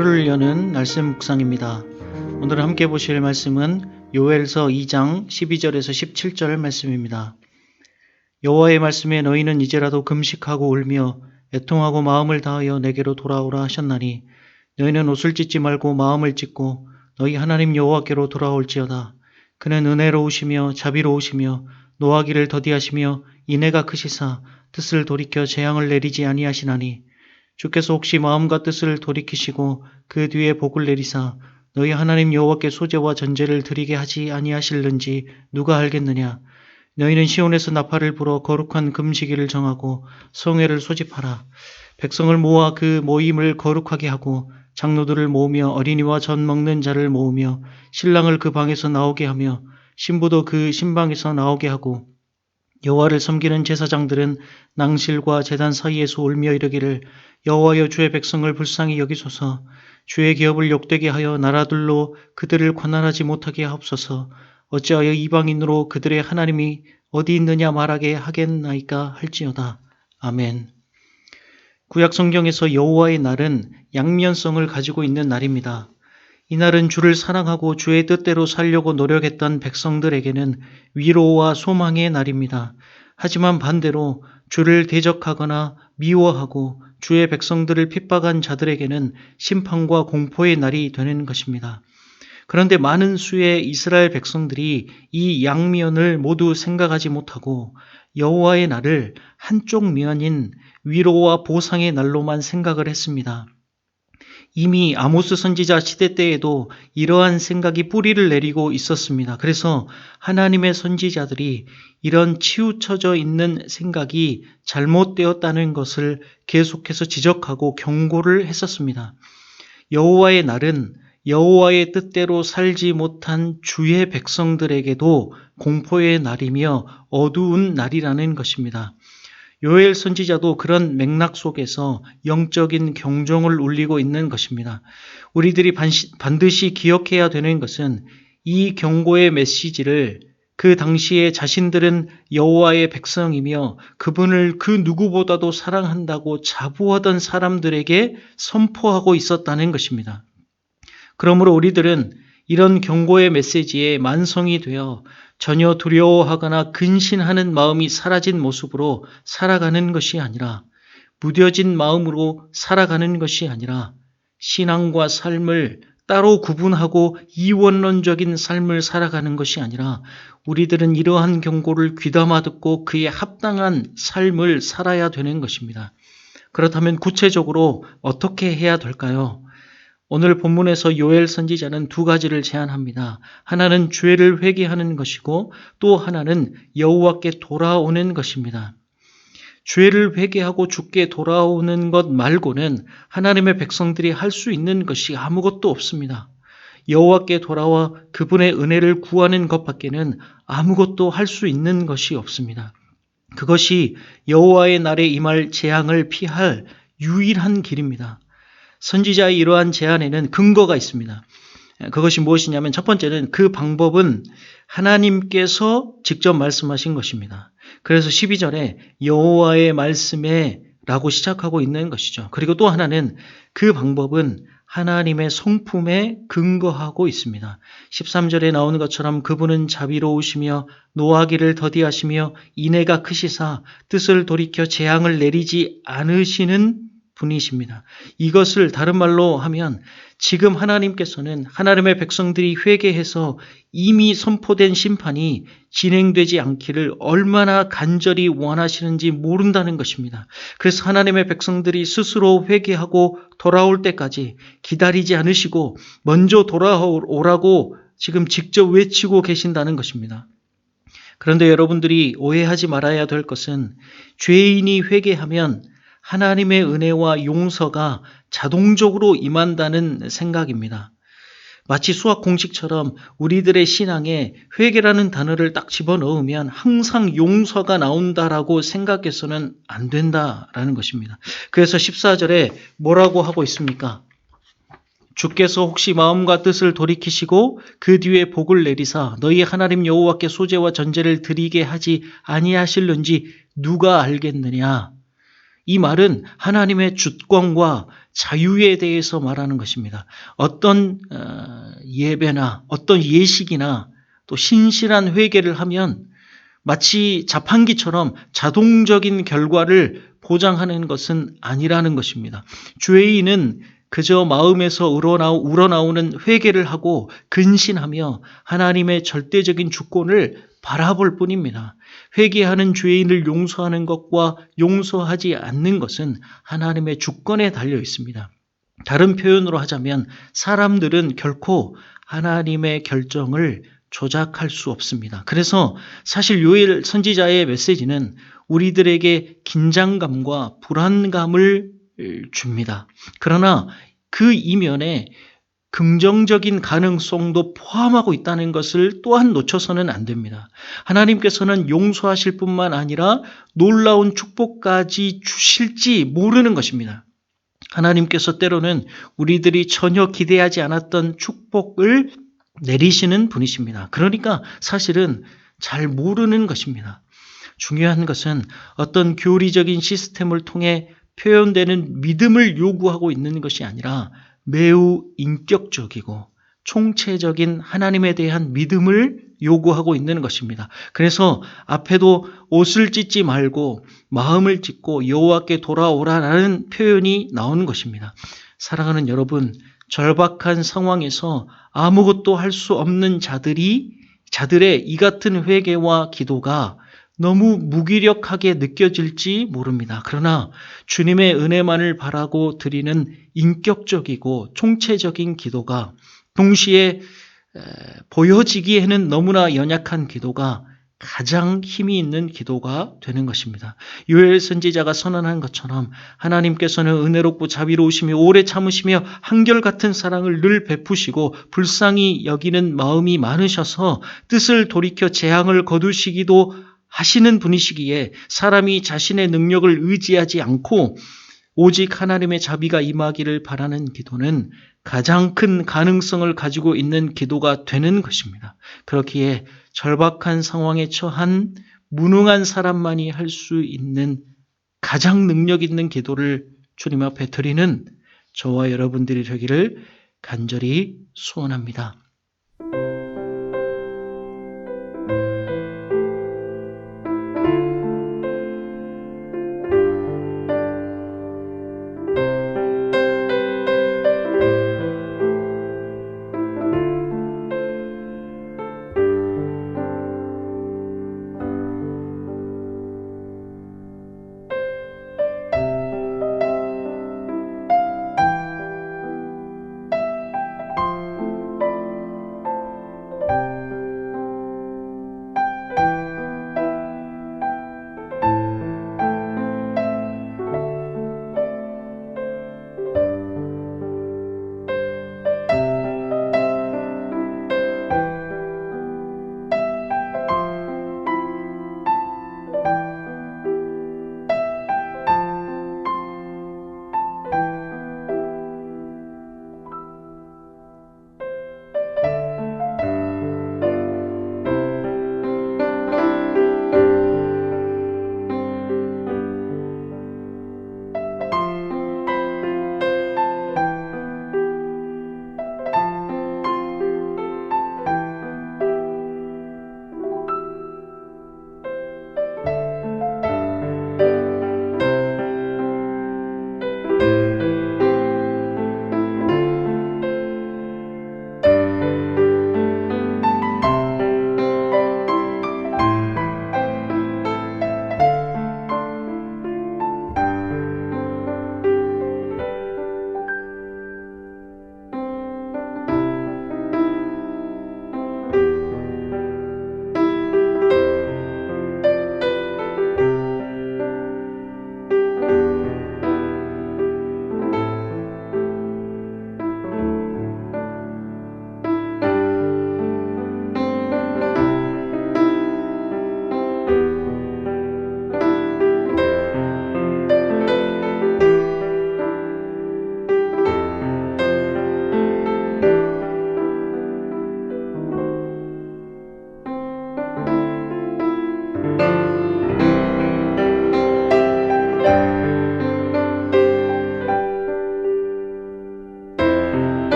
하루를 여는 말씀 묵상입니다. 오늘 함께 보실 말씀은 요엘서 2장 12절에서 17절 말씀입니다. 여호와의 말씀에 너희는 이제라도 금식하고 울며 애통하고 마음을 다하여 내게로 돌아오라 하셨나니 너희는 옷을 찢지 말고 마음을 찢고 너희 하나님 여호와께로 돌아올지어다. 그는 은혜로우시며 자비로우시며 노하기를 더디하시며 인애가 크시사 뜻을 돌이켜 재앙을 내리지 아니하시나니 주께서 혹시 마음과 뜻을 돌이키시고 그 뒤에 복을 내리사 너희 하나님 여호와께 소제와 전제를 드리게 하지 아니하실는지 누가 알겠느냐. 너희는 시온에서 나팔을 불어 거룩한 금식일을 정하고 성회를 소집하라. 백성을 모아 그 모임을 거룩하게 하고 장로들을 모으며 어린이와 젖 먹는 자를 모으며 신랑을 그 방에서 나오게 하며 신부도 그 신방에서 나오게 하고 여호와를 섬기는 제사장들은 낭실과 제단 사이에서 울며 이르기를 여호와여 주의 백성을 불쌍히 여기소서. 주의 기업을 욕되게 하여 나라들로 그들을 관할하지 못하게 하옵소서. 어찌하여 이방인으로 그들의 하나님이 어디 있느냐 말하게 하겠나이까 할지어다. 아멘. 구약 성경에서 여호와의 날은 양면성을 가지고 있는 날입니다. 이 날은 주를 사랑하고 주의 뜻대로 살려고 노력했던 백성들에게는 위로와 소망의 날입니다. 하지만 반대로 주를 대적하거나 미워하고 주의 백성들을 핍박한 자들에게는 심판과 공포의 날이 되는 것입니다. 그런데 많은 수의 이스라엘 백성들이 이 양면을 모두 생각하지 못하고 여호와의 날을 한쪽 면인 위로와 보상의 날로만 생각을 했습니다. 이미 아모스 선지자 시대 때에도 이러한 생각이 뿌리를 내리고 있었습니다. 그래서 하나님의 선지자들이 이런 치우쳐져 있는 생각이 잘못되었다는 것을 계속해서 지적하고 경고를 했었습니다. 여호와의 날은 여호와의 뜻대로 살지 못한 주의 백성들에게도 공포의 날이며 어두운 날이라는 것입니다. 요엘 선지자도 그런 맥락 속에서 영적인 경종을 울리고 있는 것입니다. 우리들이 반드시 기억해야 되는 것은 이 경고의 메시지를 그 당시에 자신들은 여호와의 백성이며 그분을 그 누구보다도 사랑한다고 자부하던 사람들에게 선포하고 있었다는 것입니다. 그러므로 우리들은 이런 경고의 메시지에 만성이 되어 전혀 두려워하거나 근신하는 마음이 사라진 모습으로 살아가는 것이 아니라 무뎌진 마음으로 살아가는 것이 아니라 신앙과 삶을 따로 구분하고 이원론적인 삶을 살아가는 것이 아니라 우리들은 이러한 경고를 귀담아 듣고 그에 합당한 삶을 살아야 되는 것입니다. 그렇다면 구체적으로 어떻게 해야 될까요? 오늘 본문에서 요엘 선지자는 두 가지를 제안합니다. 하나는 죄를 회개하는 것이고 또 하나는 여호와께 돌아오는 것입니다. 죄를 회개하고 주께 돌아오는 것 말고는 하나님의 백성들이 할 수 있는 것이 아무것도 없습니다. 여호와께 돌아와 그분의 은혜를 구하는 것밖에는 아무것도 할 수 있는 것이 없습니다. 그것이 여호와의 날에 임할 재앙을 피할 유일한 길입니다. 선지자의 이러한 제안에는 근거가 있습니다. 그것이 무엇이냐면 첫 번째는 그 방법은 하나님께서 직접 말씀하신 것입니다. 그래서 12절에 여호와의 말씀에 라고 시작하고 있는 것이죠. 그리고 또 하나는 그 방법은 하나님의 성품에 근거하고 있습니다. 13절에 나오는 것처럼 그분은 자비로우시며 노하기를 더디하시며 인애가 크시사 뜻을 돌이켜 재앙을 내리지 않으시는 분이십니다. 이것을 다른 말로 하면 지금 하나님께서는 하나님의 백성들이 회개해서 이미 선포된 심판이 진행되지 않기를 얼마나 간절히 원하시는지 모른다는 것입니다. 그래서 하나님의 백성들이 스스로 회개하고 돌아올 때까지 기다리지 않으시고 먼저 돌아오라고 지금 직접 외치고 계신다는 것입니다. 그런데 여러분들이 오해하지 말아야 될 것은 죄인이 회개하면 하나님의 은혜와 용서가 자동적으로 임한다는 생각입니다. 마치 수학 공식처럼 우리들의 신앙에 회개라는 단어를 딱 집어넣으면 항상 용서가 나온다라고 생각해서는 안 된다라는 것입니다. 그래서 14절에 뭐라고 하고 있습니까? 주께서 혹시 마음과 뜻을 돌이키시고 그 뒤에 복을 내리사 너희 하나님 여호와께 소제와 전제를 드리게 하지 아니하실는지 누가 알겠느냐? 이 말은 하나님의 주권과 자유에 대해서 말하는 것입니다. 어떤 예배나 어떤 예식이나 또 신실한 회개를 하면 마치 자판기처럼 자동적인 결과를 보장하는 것은 아니라는 것입니다. 죄인은 그저 마음에서 우러나오는 회개를 하고 근신하며 하나님의 절대적인 주권을 바라볼 뿐입니다. 회개하는 죄인을 용서하는 것과 용서하지 않는 것은 하나님의 주권에 달려 있습니다. 다른 표현으로 하자면 사람들은 결코 하나님의 결정을 조작할 수 없습니다. 그래서 사실 요엘 선지자의 메시지는 우리들에게 긴장감과 불안감을 줍니다. 그러나 그 이면에 긍정적인 가능성도 포함하고 있다는 것을 또한 놓쳐서는 안 됩니다. 하나님께서는 용서하실 뿐만 아니라 놀라운 축복까지 주실지 모르는 것입니다. 하나님께서 때로는 우리들이 전혀 기대하지 않았던 축복을 내리시는 분이십니다. 그러니까 사실은 잘 모르는 것입니다. 중요한 것은 어떤 교리적인 시스템을 통해 표현되는 믿음을 요구하고 있는 것이 아니라 매우 인격적이고 총체적인 하나님에 대한 믿음을 요구하고 있는 것입니다. 그래서 앞에도 옷을 찢지 말고 마음을 찢고 여호와께 돌아오라라는 표현이 나오는 것입니다. 사랑하는 여러분, 절박한 상황에서 아무것도 할 수 없는 자들의 이 같은 회개와 기도가 너무 무기력하게 느껴질지 모릅니다. 그러나 주님의 은혜만을 바라고 드리는 인격적이고 총체적인 기도가 동시에 보여지기에는 너무나 연약한 기도가 가장 힘이 있는 기도가 되는 것입니다. 요엘 선지자가 선언한 것처럼 하나님께서는 은혜롭고 자비로우시며 오래 참으시며 한결같은 사랑을 늘 베푸시고 불쌍히 여기는 마음이 많으셔서 뜻을 돌이켜 재앙을 거두시기도 하시는 분이시기에 사람이 자신의 능력을 의지하지 않고 오직 하나님의 자비가 임하기를 바라는 기도는 가장 큰 가능성을 가지고 있는 기도가 되는 것입니다. 그렇기에 절박한 상황에 처한 무능한 사람만이 할 수 있는 가장 능력 있는 기도를 주님 앞에 드리는 저와 여러분들이 되기를 간절히 소원합니다.